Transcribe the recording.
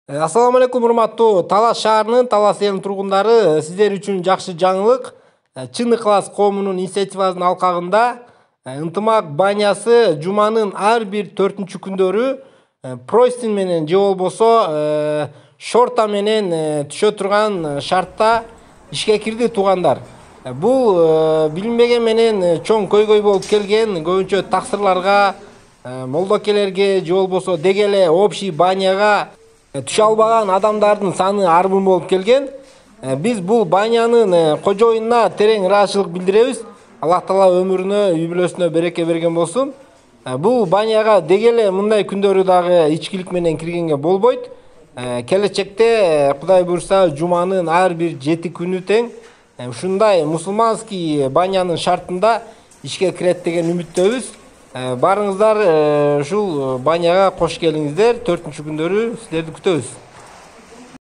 Ассаламу алейкум, урматтуу Талас шаарынын, Талас элинин тургундары. Сиздер үчүн жакшы жаңылык. Чын ыклас коомунун инициативасынын алкагында ынтымак банясы жуманын ар бир 4-чү күндөрү Пройстин менен же болбосо шорта менен түшө турган шартта ишке кирди туугандар. Бул билинбеген менен чоң көйгөй болуп келген, көбүнчө таксырларга, молдокелерге же болбосо деги эле общий баняга түшө албаган адамдардын саны арбын болуп келген. Биз бул банянын кожоюнуна терең ыраазычылык билдиребиз. Аллах Таала өмүрүнө, үй бүлөсүнө береке берген болсун. Бул баняга деги эле мындай күндөрү дагы ичкилик менен киргенге болбойт. Келечекте Кудай буйрса жуманын ар бир 7 күнү тең ушундай мусулманский банянын шартында ишке кирет деген үмүттөбүз. Барыңыздар ушул баняга кош келиңиздер. 4-чү күндөрү силерди күтөбүз.